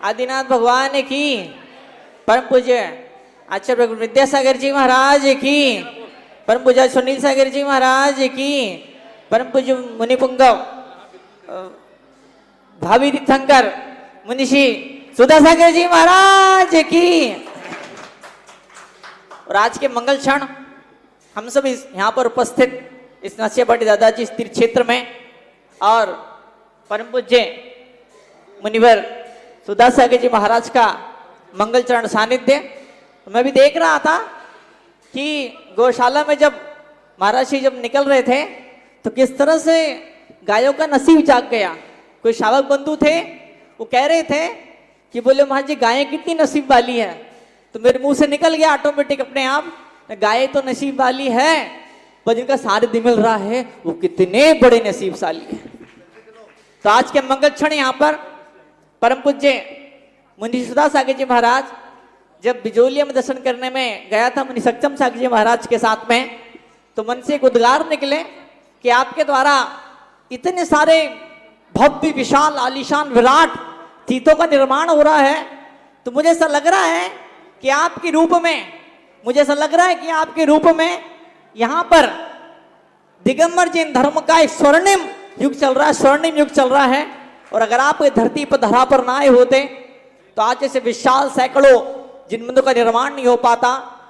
आदिनाथ भगवान की, परम पूज्य आचार्य विद्यासागर जी महाराज की, परम पूज्य सुनील सागर जी महाराज की, परम पूज्य मुनिपुंगव भावी तीर्थंकर मुनिषी सुधासागर जी महाराज की। और आज के मंगल क्षण हम सब यहाँ पर उपस्थित इस नशियापट्टी दादाजी तीर्थ क्षेत्र में और परम पूज्य मुनिवर सुधासागर जी महाराज का मंगल चरण सानिध्य। तो मैं भी देख रहा था कि गौशाला में जब महाराज जी जब निकल रहे थे तो किस तरह से गायों का नसीब जाग गया। कोई शावक बंधु थे, वो कह रहे थे कि बोले महाराज जी गायें कितनी नसीब वाली है। तो मेरे मुंह से निकल गया ऑटोमेटिक अपने आप, गाय तो नसीब वाली है पर जिनका सानिध्य मिल रहा है वो कितने बड़े नसीबशाली है। तो आज के मंगल क्षण यहाँ पर परम पूज्य मुनि सुधासागर जी महाराज जब बिजोलिया में दर्शन करने में गया था मुनि सक्षम सागर जी महाराज के साथ में, तो मन से एक उद्गार निकले कि आपके द्वारा इतने सारे भव्य विशाल आलीशान विराट तीर्थों का निर्माण हो रहा है। तो मुझे ऐसा लग रहा है कि आपके रूप में यहाँ पर दिगंबर जैन धर्म का एक स्वर्णिम युग चल रहा है। और अगर आप धरती पर धरा पर ना आए होते तो आज जैसे विशाल सैकड़ों जिन मंदिरों का निर्माण नहीं हो पाता।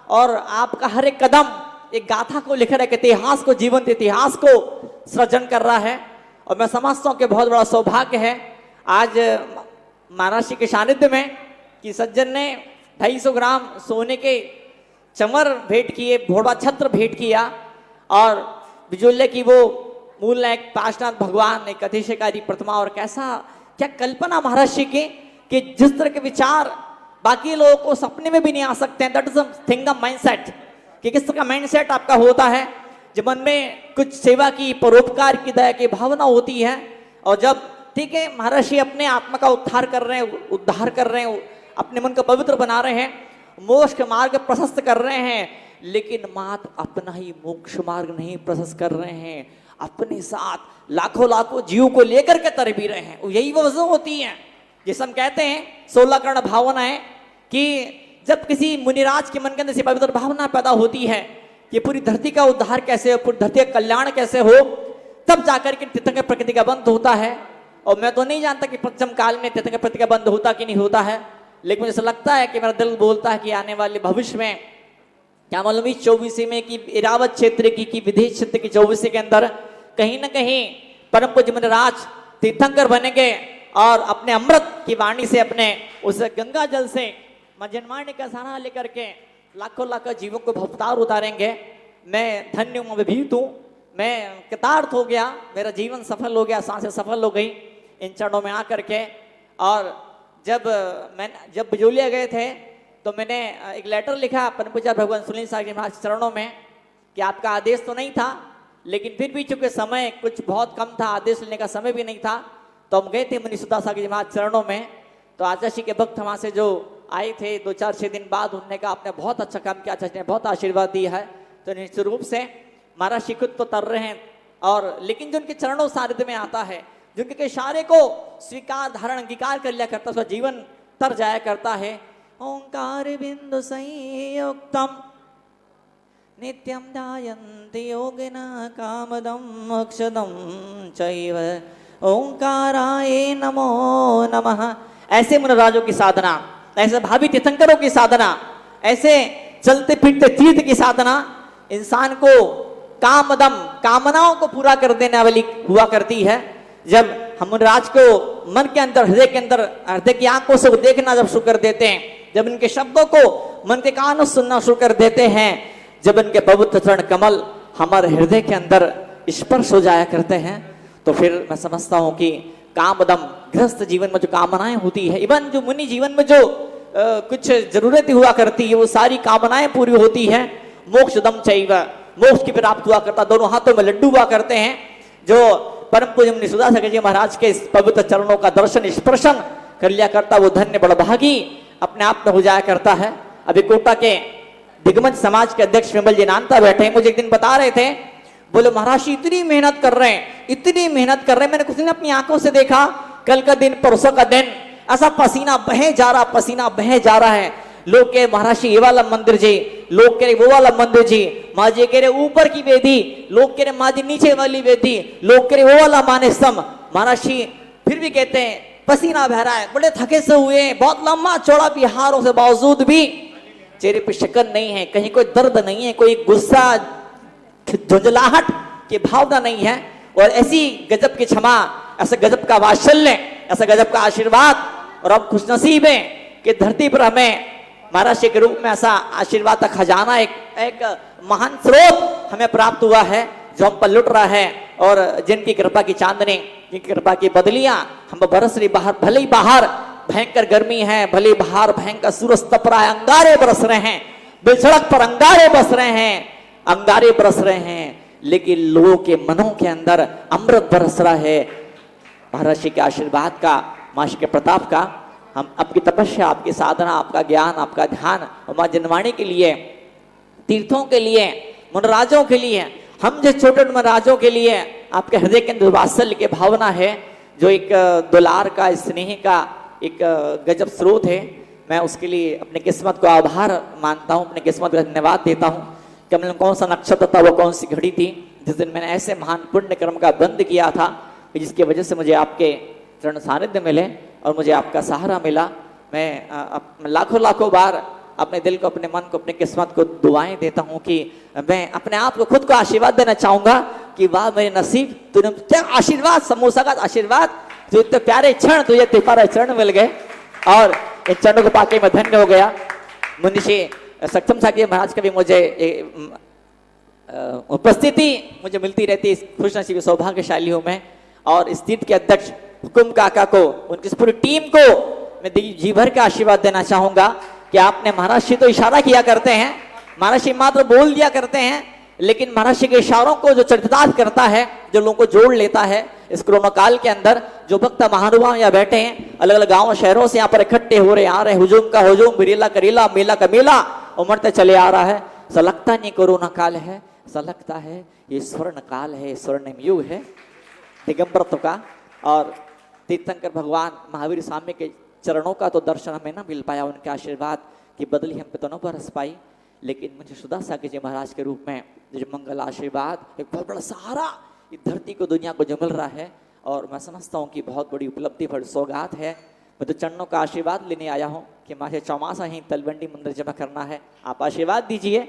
और आपका हर एक कदम एक गाथा को लिख रहा है, इतिहास को जीवंत इतिहास को सृजन कर रहा है। और मैं समझता हूँ कि बहुत बड़ा सौभाग्य है आज महाराज जी के सानिध्य में कि सज्जन ने 250 ग्राम सोने के चमर भेंट किए, भोड़वा छत्र भेंट किया और बिजोले की वो मूल नायक पाशनाथ भगवान एक अतिशयकारी प्रतिमा। और कैसा क्या कल्पना महाराज जी की कि जिस तरह के विचार बाकी लोगों को सपने में भी नहीं आ सकते हैं। That is thing the mindset कि किस तरह का माइंडसेट आपका होता है जब मन में कुछ सेवा की, परोपकार की, दया की भावना होती है। और जब ठीक है महाराज जी अपने आत्मा का उद्धार कर रहे हैं, अपने मन को पवित्र बना रहे हैं, मोक्ष के मार्ग प्रशस्त कर रहे हैं, लेकिन मात्र अपना ही मोक्ष मार्ग नहीं प्रशस्त कर रहे हैं, अपने साथ लाखों जीवों को लेकर के तर भी रहे हैं। यही वो वजह होती है जिसे हम कहते हैं 16 कर्ण भावनाएं कि जब किसी मुनिराज के मन के अंदर से पवित्र भावना पैदा होती है कि पूरी धरती का उद्धार कैसे हो, पूरी धरती का कल्याण कैसे हो, तब जाकर के तीर्थंकर प्रकृति का बंध होता है। और मैं तो नहीं जानता कि पंचम काल में तीर्थंकर प्रकृति का बंध होता कि नहीं होता है, लेकिन मुझे ऐसा लगता है कि मेरा दिल बोलता है कि आने वाले भविष्य में क्या मालूम इस 24 में कि इरावत क्षेत्र की विदेश क्षेत्र की 24 के अंदर कहीं ना कहीं परम पूज्य मुनिराज तीर्थंकर बनेंगे और अपने अमृत की वाणी से अपने उस गंगा जल से जनमाने का सहारा लेकर के लाखों जीवों को भवतार उतारेंगे। मैं धन्य हूँ, मैं भीत हूँ, मैं कृतार्थ हो गया, मेरा जीवन सफल हो गया, सांसें सफल हो गई इन चरणों में आकर के। और जब बिजोलिया गए थे तो मैंने एक लेटर लिखा परम पूज्य भगवान सुनील सागर जी महाराज चरणों में कि आपका आदेश तो नहीं था, लेकिन फिर भी चूंकि समय कुछ बहुत कम था, आदेश लेने का समय भी नहीं था, तो हम गए थे मुनि सुधासागर जी महाराज चरणों में। तो आचार्य जी के भक्त वहाँ से जो आए थे 2-4-6 दिन बाद, उन्होंने कहा आपने बहुत अच्छा काम किया, आचार्य जी ने बहुत आशीर्वाद दिया है। तो निश्चित रूप से महाराज जी खुद तो तर रहे हैं, और लेकिन जो उनके चरणों सानिध्य में आता है, जो उनके इशारे को स्वीकार धारण अंगीकार कर लिया करता है, उसका जीवन तर जाया करता है। ओंकार बिंदु संयुक्तम नित्यम ध्यायन्ति योगिना कामदम मोक्षदम चैव ओंकाराय नमो नमः। ऐसे मुनिराजों की साधना, ऐसे भावी तीर्थंकरों की साधना, ऐसे चलते फिरते तीर्थ की साधना इंसान को कामदम कामनाओं को पूरा कर देने वाली हुआ करती है। जब हम मुनिराज को मन के अंदर, हृदय की आंखों से देखना जब शुरू कर देते हैं, जब इनके शब्दों को मन के कानों से सुनना शुरू कर देते हैं, जब इनके पवित्र चरण कमल हमारे हृदय के अंदर स्पर्श हो जाया करते हैं, तो फिर मैं समझता हूं कि कामदम गृहस्थ जीवन में जो कामनाएं होती है, इवन जो मुनि जीवन में जो कुछ जरूरतें हुआ करती है, वो सारी कामनाएं पूरी होती है। मोक्षदम चैव मोक्ष की प्राप्त हुआ करता, दोनों हाथों में लड्डू हुआ करते हैं। जो परम पूज्य मुनि सुधासागर जी महाराज के इस पवित्र चरणों का दर्शन स्पर्शन कर लिया करता, वो धन्य बड़भागी अपने आप में हो जाया करता है। अभी कोटा के दिग्गज समाज के अध्यक्ष विमल जी नानता बैठे हैं, मुझे एक दिन बता रहे थे, बोले महाराज जी इतनी मेहनत कर रहे हैं, मैंने कुछ दिन अपनी आंखों से देखा, कल का दिन, परसों का दिन, ऐसा पसीना बहे जा रहा, पसीना बहे जा रहा है। लोग कह महाराज जी ये वाला मंदिर जी, लोग कह रहे वो वाला मंदिर जी, माँ जी कह रहे ऊपर की वेदी, लोग कह रहे माँ जी नीचे वाली वेदी, लोग कह रहे वो वाला माने स्तंभ। महाराज जी फिर भी कहते हैं पसीना बह रहा है, बड़े थके से हुए हैं, बहुत लंबा चौड़ा बिहारों से बावजूद भी चेहरे पे शिकन नहीं है, कहीं कोई दर्द नहीं है, कोई गुस्सा झुंझलाहट की भावना नहीं है। और ऐसी गजब की क्षमा, ऐसा गजब का वात्सल्य, ऐसा गजब का आशीर्वाद, और अब खुशनसीब है कि धरती पर हमें महाराज के रूप में ऐसा आशीर्वाद का खजाना, एक महान स्रोत हमें प्राप्त हुआ है जो हम पर लुट रहा है। और जिनकी कृपा की चांदनी, जिनकी कृपा की बदलियां हम पर बरस रही, बाहर भले ही बाहर भयंकर गर्मी है, भले बाहर भयंकर सूरज तप रहा है, अंगारे बरस रहे हैं, बेसड़क पर अंगारे बरस रहे हैं, अंगारे बरस रहे हैं, लेकिन लोगों के मनों के अंदर अमृत बरस रहा है महाराज के आशीर्वाद का, माँ के प्रताप का। हम आपकी तपस्या, आपकी साधना, आपका ज्ञान, आपका ध्यान और माँ जनवाणी के लिए, तीर्थों के लिए, मनराजों के लिए, हम जो छोटे मनराजों के लिए आपके हृदय के अंदर वात्सल्य की भावना है, जो एक दुलार का, स्नेह का एक गजब स्रोत है। मैं उसके लिए अपनी किस्मत को आभार मानता हूँ, अपनी किस्मत को धन्यवाद देता हूँ कि हमने कौन सा नक्षत्र था, वो कौन सी घड़ी थी जिस दिन मैंने ऐसे महान पुण्य कर्म का बंद किया था, जिसकी वजह से मुझे आपके चरण सानिध्य मिले और मुझे आपका सहारा मिला। मैं लाखों लाखों बार अपने दिल को, अपने मन को, अपनी किस्मत को दुआएं देता हूं कि मैं अपने आप को, खुद को आशीर्वाद देना चाहूंगा कि वाह मेरे नसीब, तूने क्या आशीर्वाद, समोसा का आशीर्वाद, जो इतने प्यारे क्षण, तुझे इतने प्यारे चरण मिल गए और इन चरणों को पाके मैं धन्य हो गया। मुनिषी सक्षम सागर महाराज का भी मुझे उपस्थिति मुझे मिलती रहती, खुशनसीब सौभाग्यशाली हूं मैं। और इस तीर्थ के अध्यक्ष हुकुम काका को, उनकी पूरी टीम को मैं जी भर का आशीर्वाद देना चाहूंगा कि आपने महाराज जी तो इशारा किया करते हैं, महाराज जी मात्र बोल दिया करते हैं, लेकिन महाराज जी के इशारों को जो चरितार्थ करता है, जो लोगों को जोड़ लेता है इस कोरोना काल के अंदर, जो भक्त महानुभाव यहाँ बैठे हैं, अलग अलग गांवों शहरों से यहाँ पर इकट्ठे हो रहे, आ रहे, हुजूम का हुजूम, बिरेला करेला, मेला का मेला उमड़ते चले आ रहा है। ऐसा लगता नहीं कोरोना काल है, ऐसा लगता है ये स्वर्ण काल है, स्वर्णिम युग है दिगंबरत्व का। और तीर्थंकर भगवान महावीर स्वामी के चरणों का तो दर्शन हमें ना मिल पाया, उनके आशीर्वाद की बदली हम पे तो न बरस पाई, लेकिन मुझे सुधा सागर जी महाराज के रूप में जो मंगल आशीर्वाद, एक बहुत बड़ा सहारा इस धरती को, दुनिया को जो मिल रहा है, और मैं समझता हूँ कि बहुत बड़ी उपलब्धि, बड़ी सौगात है। मैं तो चरणों का आशीर्वाद लेने आया हूँ कि मुझे चौमासा ही तलवंडी मंदिर जमा करना है। आप आशीर्वाद दीजिए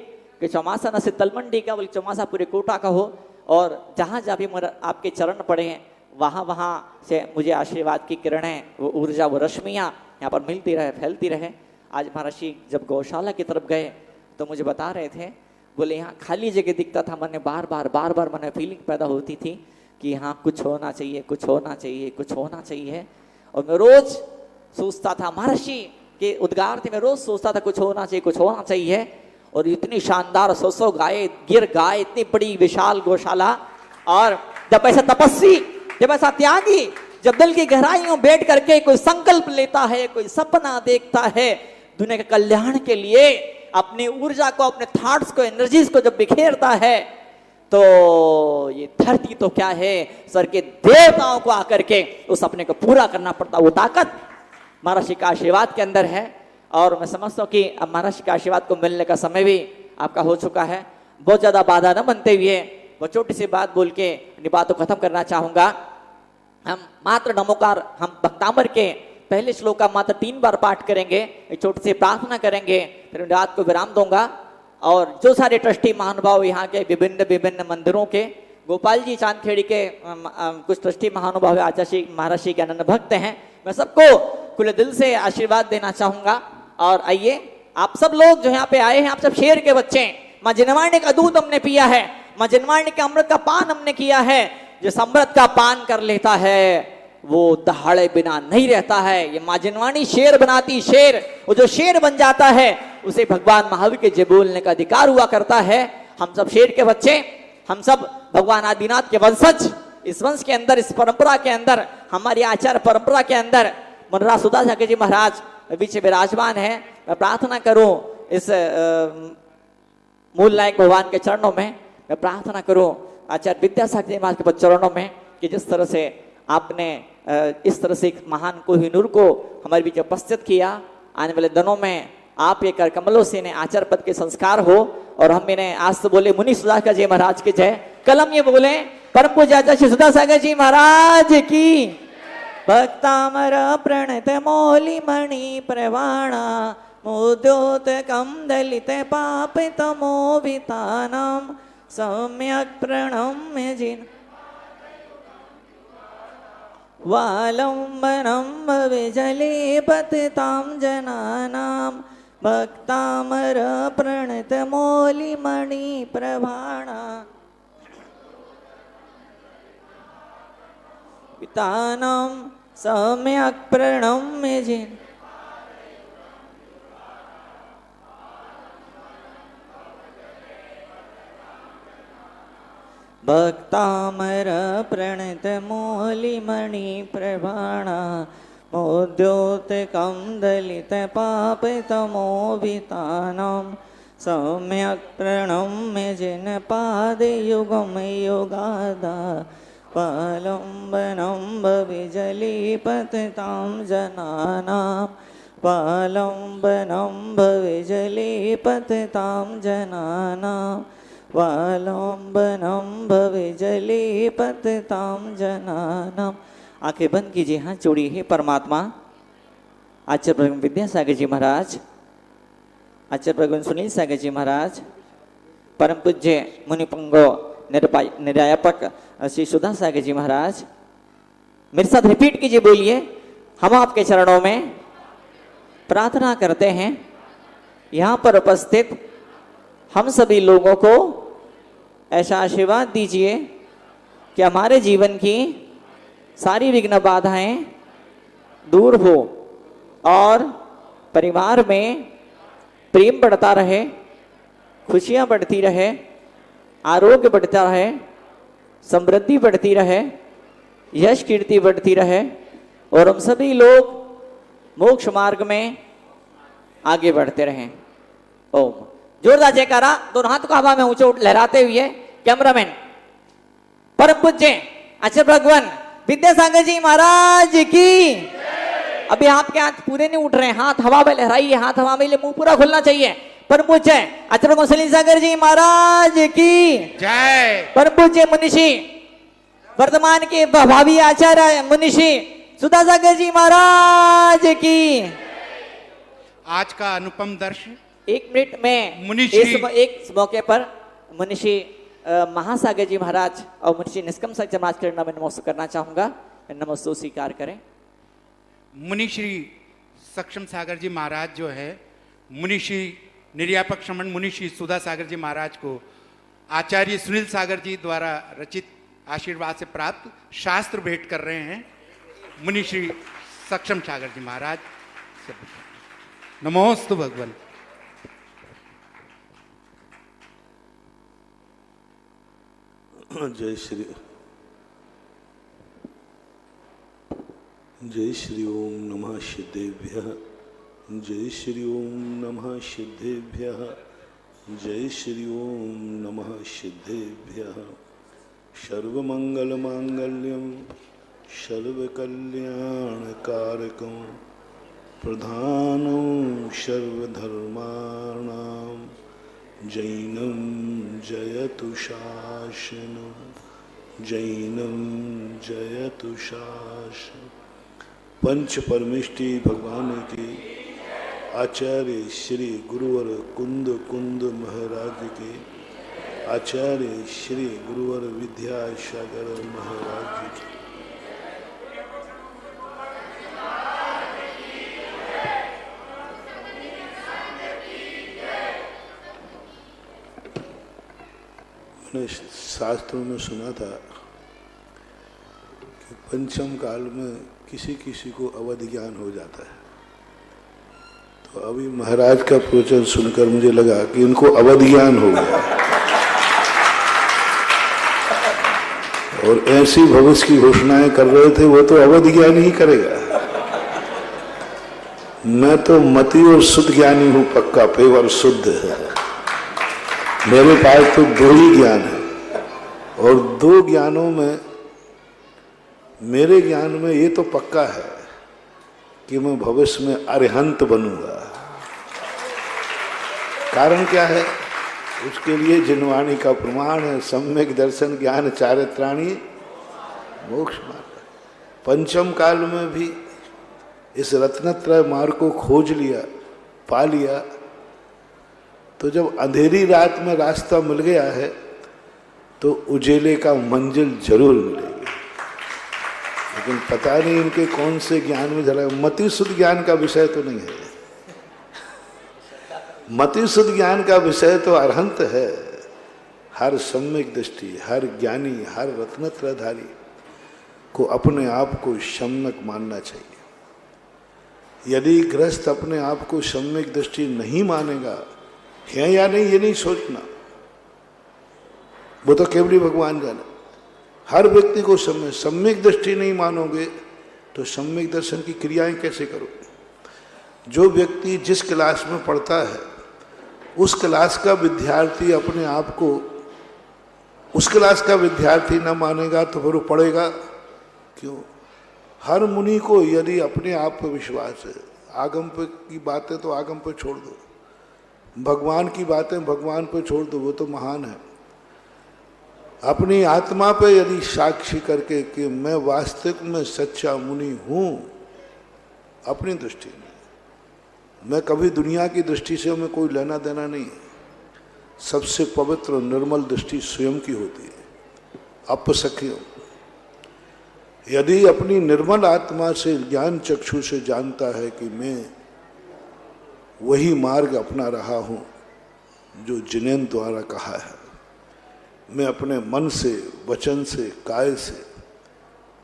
कि चौमासा न सिर्फ तलवंडी का बल्कि चौमासा पूरे कोटा का हो, और जहाँ जहाँ भी आपके चरण पड़े हैं वहाँ वहाँ से मुझे आशीर्वाद की किरणें, वो ऊर्जा, वो रश्मियाँ यहाँ पर मिलती रहे, फैलती रहे। आज महर्षि जब गौशाला की तरफ गए तो मुझे बता रहे थे, बोले यहाँ खाली जगह दिखता था, मैंने बार बार मैंने फीलिंग पैदा होती थी कि यहाँ कुछ होना चाहिए, कुछ होना चाहिए, कुछ होना चाहिए। और मैं रोज सोचता था, महर्षि के उद्गार थे, मैं रोज सोचता था कुछ होना चाहिए, कुछ होना चाहिए। और इतनी शानदार 100 गाय, गिर गाय, इतनी बड़ी विशाल गौशाला, और जब ऐसा तपस्वी, जब ऐसा त्यागी, जब दिल की गहराइयों बैठ करके कोई संकल्प लेता है, कोई सपना देखता है दुनिया के कल्याण के लिए, अपनी ऊर्जा को, अपने थॉट्स को, एनर्जीज को जब बिखेरता है, तो ये धरती तो क्या है, सर के देवताओं को आकर के उस सपने को पूरा करना पड़ता। वो ताकत महर्षि का आशीर्वाद के अंदर है। और मैं समझता हूँ कि अब महर्षि के आशीर्वाद को मिलने का समय भी आपका हो चुका है। बहुत ज्यादा बाधा न बनते हुए वो छोटी सी बात बोल के अपनी बात को खत्म करना चाहूंगा। हम मात्र नमोकार, हम भक्तामर के पहले श्लोक का मात्र 3 बार पाठ करेंगे, एक छोटी सी प्रार्थना करेंगे, फिर रात को विराम दूंगा। और जो सारे ट्रस्टी महानुभाव यहाँ के विभिन्न विभिन्न मंदिरों के, गोपाल जी चांदखेड़ी के कुछ ट्रस्टी महानुभाव आचार्य महर्षि के अनन्य भक्त हैं, मैं सबको खुले दिल से आशीर्वाद देना चाहूंगा। और आइए आप सब लोग जो यहाँ पे आए हैं, आप सब शेर के बच्चे हैं। माँ जनवाणी का दूध हमने पिया है, माँ जनवाणी के अमृत का पान हमने किया है। जिस अमृत का पान कर लेता है वो दहाड़े बिना नहीं रहता है। ये माँ जनवाणी शेर बनाती शेर, वो जो शेर बन जाता है उसे भगवान महावीर के जय बोलने का अधिकार हुआ करता है। हम सब शेर के बच्चे, हम सब भगवान आदिनाथ के वंशज। इस वंश के अंदर, इस परंपरा के अंदर, हमारी आचार परंपरा के अंदर मनराज सुधा सागर जी महाराज बीच विराजमान है। मैं प्रार्थना करूं इस मूल नायक भगवान के चरणों में, मैं प्रार्थना करूं आचार्य विद्यासागर जी महाराज के चरणों में कि जिस तरह से आपने इस तरह से एक महान कोहिनूर को हमारे बीच उपस्थित किया। आने वाले दिनों में आप ये कर कमलों से इन्हें आचार्य पद के संस्कार हो और हम इन्हें आज तो बोले मुनि सुधाकर जी महाराज की जय, कल हम ये बोले परम पूज्य आचार्य श्री सुधासागर जी महाराज की। भक्तामर प्रणत मौलि मणि प्रवाणा मुद्योतकं दलित पापितमोभितानं सम्यक् प्रणम्य जिन वालंबनं विजले पतितां जनानां भक्तामर प्रणत मौलि मणि प्रवाणा पितानां सम्यक् प्रणम्य जिन भक्तामर प्रणत मौलि मणि प्रवाणा मोद्योतकं दलित पापितमोभितानं सम्यक् प्रणम्य जिन पादयुगं युगादा पालम्बनं विजली पतितां जनानां पालम्बनं विजली पतितां जनानां वालंबनं विजली पतितां जनानां। आंखें बंद कीजिए, हाथ जोड़िए। हे परमात्मा, आचार्य भगवान विद्यासागर जी महाराज, आचार्य भगवान सुनील सागर जी महाराज, परम पूज्य मुनिपंगो निर्यापक श्री सुधा सागर जी महाराज, मेरे साथ रिपीट कीजिए, बोलिए। हम आपके चरणों में प्रार्थना करते हैं, यहाँ पर उपस्थित हम सभी लोगों को ऐसा आशीर्वाद दीजिए कि हमारे जीवन की सारी विघ्न बाधाएं दूर हो और परिवार में प्रेम बढ़ता रहे, खुशियां बढ़ती रहे, आरोग्य बढ़ता रहे, समृद्धि बढ़ती रहे, यश कीर्ति बढ़ती रहे और हम सभी लोग मोक्ष मार्ग में आगे बढ़ते रहें। ओम। जोरदार जयकारा, दोनों हाथ को हवा में ऊंचे लहराते हुए। कैमरामैन परम पूज्य आचार्य भगवान विद्यासागर जी महाराज की। अभी आपके हाथ पूरे नहीं उठ रहे हैं, हाथ हवा में लहराइए, हाथ हवा में, मुंह पूरा खुलना चाहिए। परम पूज्य आचार्य भगवान सुनील सागर जी महाराज की जय। परम पूज्य मुनिषी वर्तमान के भावी आचार्य मुनिषी सुधासागर जी महाराज की। आज का अनुपम दर्शन 1 मिनट में मुनिषी एक मौके पर मुनिषी महासागर जी महाराज और मुनिषी निष्कम सागर महाराज के नाम में नमस्कार करना चाहूंगा। नमस्ते स्वीकार करें। मुनिश्री सक्षम सागर जी महाराज जो है, मुनिश्री निर्यापक श्रमण मुनिश्री सुधा सागर जी महाराज को आचार्य सुनील सागर जी द्वारा रचित आशीर्वाद से प्राप्त शास्त्र भेंट कर रहे हैं। मुनिश्री सक्षम सागर जी महाराज, नमोस्तु भगवान। जय श्री ओम नमः सिद्धेभ्यः। जय श्री ओम नमः सिद्धेभ्यः। जय श्री ओम नमः सिद्धेभ्यः। सर्वमंगलमांगल्यं सर्वकल्याणकारकं प्रधानं सर्वधर्माणां जैनं जयतु शासनं। जैनं जयतु शासनं। पंच परमेष्टि भगवान की आचार्य श्री गुरुवर कुंद कुंद महाराज के, आचार्य श्री गुरुवर विद्यासागर महाराज की। मैंने शास्त्रों में सुना था कि पंचम काल में किसी किसी को अवध ज्ञान हो जाता है। तो अभी महाराज का प्रवचन सुनकर मुझे लगा कि इनको अवध ज्ञान हो गया और ऐसी भविष्य की घोषणाएं कर रहे थे, वो तो अवध ज्ञान ही करेगा। मैं तो मति और शुद्ध ज्ञानी हूं, पक्का पेवर शुद्ध है। मेरे पास तो 2 ही ज्ञान है और 2 ज्ञानों में मेरे ज्ञान में ये तो पक्का है कि मैं भविष्य में अरिहंत बनूंगा। कारण क्या है? उसके लिए जिनवाणी का प्रमाण है, सम्यक दर्शन ज्ञान चारित्राणी मोक्ष मार्ग। पंचम काल में भी इस रत्नत्रय मार्ग को खोज लिया, पा लिया, तो जब अंधेरी रात में रास्ता मिल गया है तो उजेले का मंजिल जरूर मिलेगी। लेकिन पता नहीं इनके कौन से ज्ञान में जला। मति शुद्ध ज्ञान का विषय तो नहीं है, मति शुद्ध ज्ञान का विषय तो अरहंत है। हर सम्यक दृष्टि, हर ज्ञानी, हर रत्नत्रयधारी को अपने आप को सम्यक मानना चाहिए। यदि गृहस्थ अपने आप को सम्यक दृष्टि नहीं मानेगा, है या नहीं ये नहीं सोचना, वो तो केवल भगवान जाने। हर व्यक्ति को सम्यक दृष्टि नहीं मानोगे तो सम्यक दर्शन की क्रियाएं कैसे करोगे? जो व्यक्ति जिस क्लास में पढ़ता है उस क्लास का विद्यार्थी अपने आप को उस क्लास का विद्यार्थी न मानेगा तो फिर वो पढ़ेगा क्यों? हर मुनि को यदि अपने आप पर विश्वास है, आगम पे की बातें तो आगम पे छोड़ दो, भगवान की बातें भगवान पे छोड़ दो, वो तो महान है। अपनी आत्मा पे यदि साक्षी करके कि मैं वास्तविक में सच्चा मुनि हूँ, अपनी दृष्टि में, मैं कभी दुनिया की दृष्टि से हमें कोई लेना देना नहीं है। सबसे पवित्र और निर्मल दृष्टि स्वयं की होती है, अपसख्य। यदि अपनी निर्मल आत्मा से ज्ञान चक्षु से जानता है कि मैं वही मार्ग अपना रहा हूँ जो जिनेन्द्र द्वारा कहा है, मैं अपने मन से, वचन से, काय से,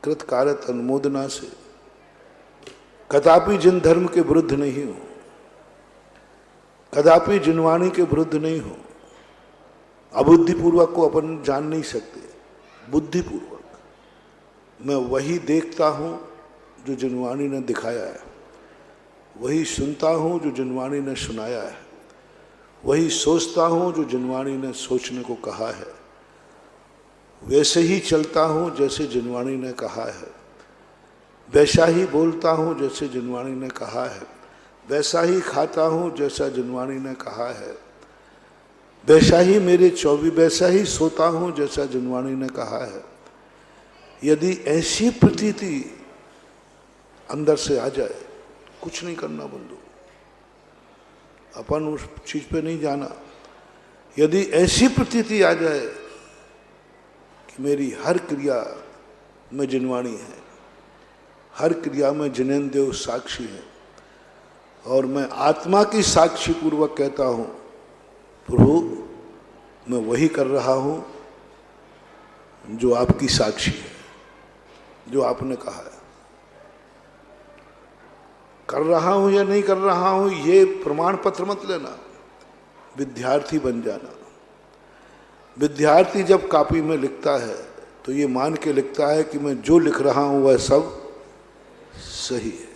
कृतकारत अनुमोदना से कदापि जिन धर्म के विरुद्ध नहीं हूँ, कदापि जिनवाणी के विरुद्ध नहीं हूँ। अबुद्धिपूर्वक को अपन जान नहीं सकते, बुद्धिपूर्वक मैं वही देखता हूँ जो जिनवाणी ने दिखाया है, वही सुनता हूँ जो जिनवाणी ने सुनाया है, वही सोचता हूँ जो जिनवाणी ने सोचने को कहा है, वैसे ही चलता हूँ जैसे जिनवाणी ने कहा है, वैसा ही बोलता हूँ जैसे जिनवाणी ने कहा है, वैसा ही खाता हूँ जैसा जिनवाणी ने कहा है, वैसा ही वैसा ही सोता हूँ जैसा जिनवाणी ने कहा है। यदि ऐसी प्रतीति अंदर से आ जाए, कुछ नहीं करना बंधु, अपन उस चीज पे नहीं जाना। यदि ऐसी प्रतीति आ जाए कि मेरी हर क्रिया में जिनवाणी है, हर क्रिया में जिनेन्द्र देव साक्षी है, और मैं आत्मा की साक्षी पूर्वक कहता हूँ प्रभु मैं वही कर रहा हूँ जो आपकी साक्षी है, जो आपने कहा है। कर रहा हूं या नहीं कर रहा हूं ये प्रमाण पत्र मत लेना, विद्यार्थी बन जाना। विद्यार्थी जब कॉपी में लिखता है तो ये मान के लिखता है कि मैं जो लिख रहा हूं वह सब सही है।